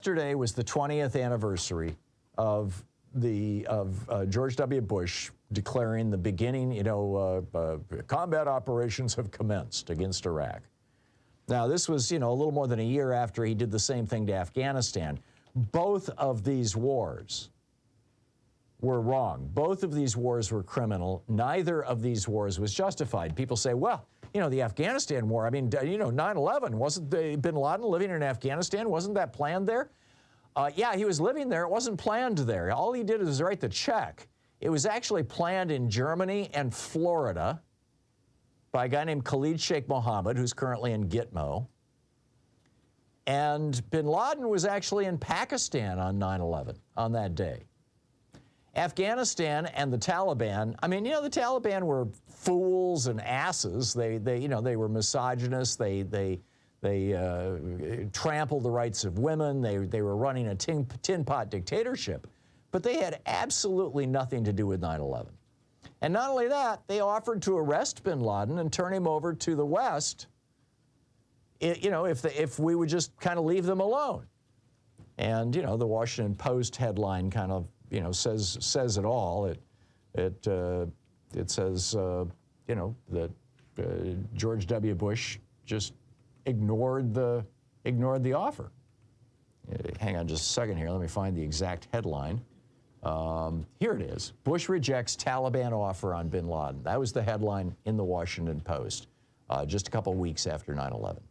Yesterday was the 20th anniversary of George W. Bush declaring the beginning, combat operations have commenced against Iraq. Now, this was, a little more than a year after he did the same thing to Afghanistan. Both of these wars were wrong. Both of these wars were criminal. Neither of these wars was justified. People say, well, the Afghanistan war, I mean, 9/11, wasn't bin Laden living in Afghanistan? Wasn't that planned there? Yeah, he was living there. It wasn't planned there. All he did was write the check. It was actually planned in Germany and Florida by a guy named Khalid Sheikh Mohammed, who's currently in Gitmo. And bin Laden was actually in Pakistan on 9/11, on that day. Afghanistan and the Taliban, I mean, the Taliban were fools and asses. They were misogynists. They trampled the rights of women. They were running a tin pot dictatorship. But they had absolutely nothing to do with 9/11. And not only that, they offered to arrest bin Laden and turn him over to the West, if we would just kind of leave them alone. And, the Washington Post headline kind of, says it all. It says, that George W. Bush just ignored the offer. Hang on just a second here. Let me find the exact headline. Here it is. Bush rejects Taliban offer on bin Laden. That was the headline in the Washington Post just a couple weeks after 9/11.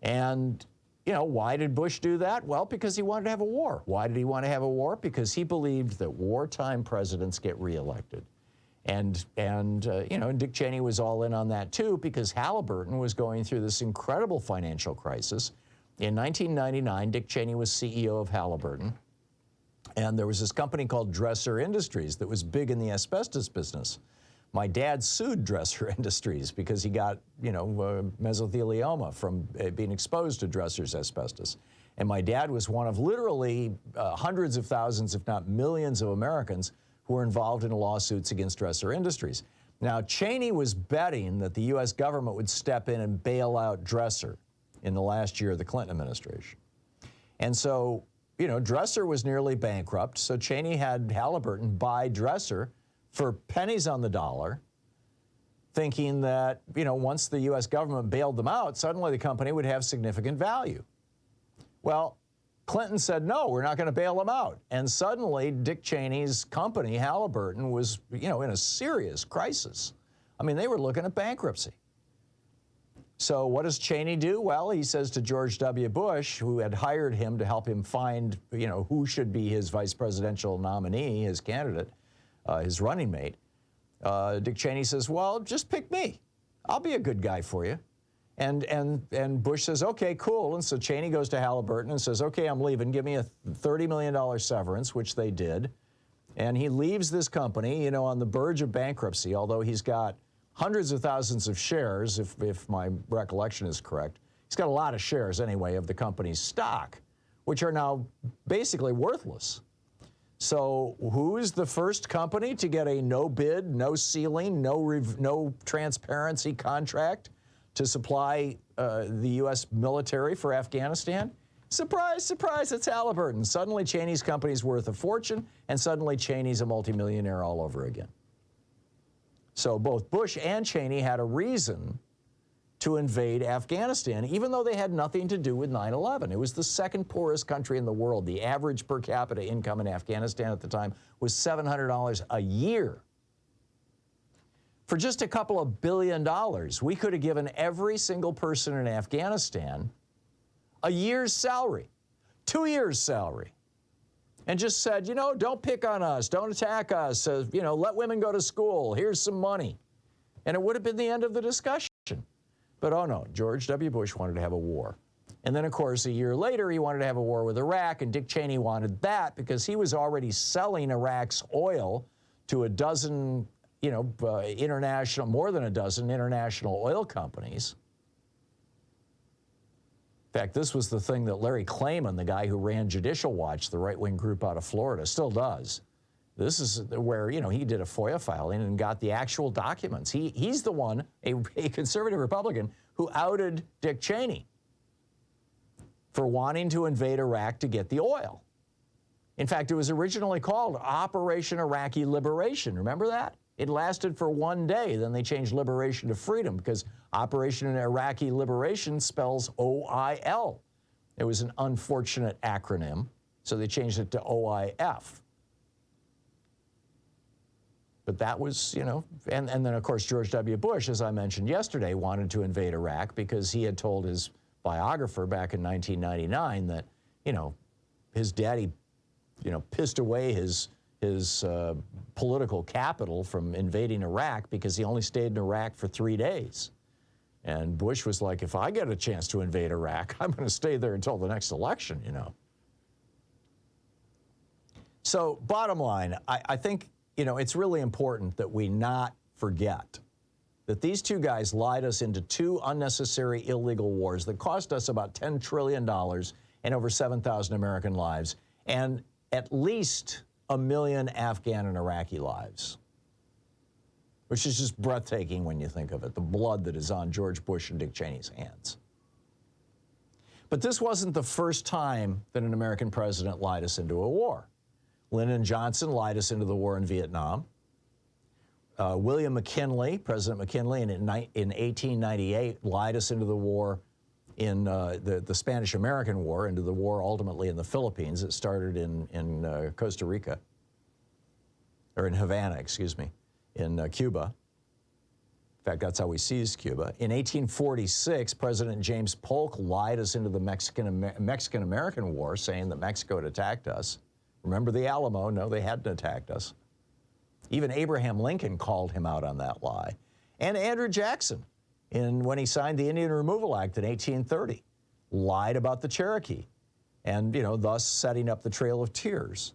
And why did Bush do that? Well, because he wanted to have a war. Why did he want to have a war? Because he believed that wartime presidents get reelected. And Dick Cheney was all in on that too, because Halliburton was going through this incredible financial crisis. In 1999, Dick Cheney was CEO of Halliburton. And there was this company called Dresser Industries that was big in the asbestos business. My dad sued Dresser Industries because he got, mesothelioma from being exposed to Dresser's asbestos. And my dad was one of literally hundreds of thousands, if not millions of Americans who were involved in lawsuits against Dresser Industries. Now, Cheney was betting that the U.S. government would step in and bail out Dresser in the last year of the Clinton administration. And so, Dresser was nearly bankrupt, so Cheney had Halliburton buy Dresser for pennies on the dollar, thinking that, once the U.S. government bailed them out, suddenly the company would have significant value. Well, Clinton said, no, we're not going to bail them out. And suddenly, Dick Cheney's company, Halliburton, was, in a serious crisis. I mean, they were looking at bankruptcy. So what does Cheney do? Well, he says to George W. Bush, who had hired him to help him find, who should be his vice presidential nominee, his candidate, his running mate, Dick Cheney says, well, just pick me. I'll be a good guy for you. And Bush says, okay, cool. And so Cheney goes to Halliburton and says, okay, I'm leaving. Give me a $30 million severance, which they did. And he leaves this company, on the verge of bankruptcy, although he's got hundreds of thousands of shares, if my recollection is correct. He's got a lot of shares, anyway, of the company's stock, which are now basically worthless. So who is the first company to get a no bid, no ceiling, no transparency contract to supply the U.S. military for Afghanistan? Surprise, surprise, it's Halliburton. Suddenly Cheney's company's worth a fortune, and suddenly Cheney's a multimillionaire all over again. So both Bush and Cheney had a reason to invade Afghanistan, even though they had nothing to do with 9/11. It was the second poorest country in the world. The average per capita income in Afghanistan at the time was $700 a year. For just a couple of $1 billion, we could have given every single person in Afghanistan a year's salary, 2 years' salary, and just said, don't pick on us, don't attack us, let women go to school, here's some money. And it would have been the end of the discussion. But oh no, George W. Bush wanted to have a war. And then, of course, a year later, he wanted to have a war with Iraq, and Dick Cheney wanted that because he was already selling Iraq's oil to a dozen, more than a dozen international oil companies. In fact, this was the thing that Larry Klayman, the guy who ran Judicial Watch, the right-wing group out of Florida, still does. This is where, he did a FOIA filing and got the actual documents. He's the one, a conservative Republican, who outed Dick Cheney. for wanting to invade Iraq to get the oil. In fact, it was originally called Operation Iraqi Liberation. Remember that? It lasted for one day. Then they changed liberation to freedom because Operation Iraqi Liberation spells OIL. It was an unfortunate acronym, so they changed it to OIF. But that was, you know, and then, of course, George W. Bush, as I mentioned yesterday, wanted to invade Iraq because he had told his biographer back in 1999 that, you know, his daddy, you know, pissed away his political capital from invading Iraq because he only stayed in Iraq for 3 days. And Bush was like, if I get a chance to invade Iraq, I'm going to stay there until the next election, you know. So bottom line, I think, you know, it's really important that we not forget that these two guys lied us into two unnecessary illegal wars that cost us about $10 trillion and over 7,000 American lives, and at least 1 million Afghan and Iraqi lives, which is just breathtaking when you think of it, the blood that is on George Bush and Dick Cheney's hands. But this wasn't the first time that an American president lied us into a war. Lyndon Johnson lied us into the war in Vietnam. William McKinley, President McKinley, in 1898 lied us into the war in the Spanish-American War, into the war ultimately in the Philippines. It started in Costa Rica, or in Havana, excuse me, in Cuba. In fact, that's how we seized Cuba. In 1846, President James Polk lied us into the Mexican-American War, saying that Mexico had attacked us. Remember the Alamo? No, they hadn't attacked us. Even Abraham Lincoln called him out on that lie. And Andrew Jackson, when he signed the Indian Removal Act in 1830, lied about the Cherokee, and, you know, thus setting up the Trail of Tears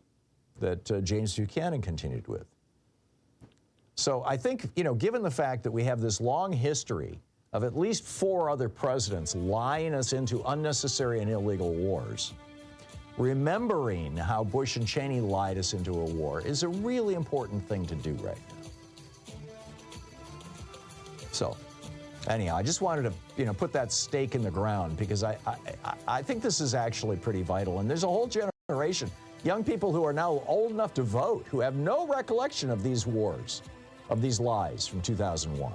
that James Buchanan continued with. So I think, you know, given the fact that we have this long history of at least 4 other presidents lying us into unnecessary and illegal wars, remembering how Bush and Cheney lied us into a war is a really important thing to do right now. So, anyhow, I just wanted to, you know, put that stake in the ground because I think this is actually pretty vital. And there's a whole generation, young people who are now old enough to vote, who have no recollection of these wars, of these lies from 2001.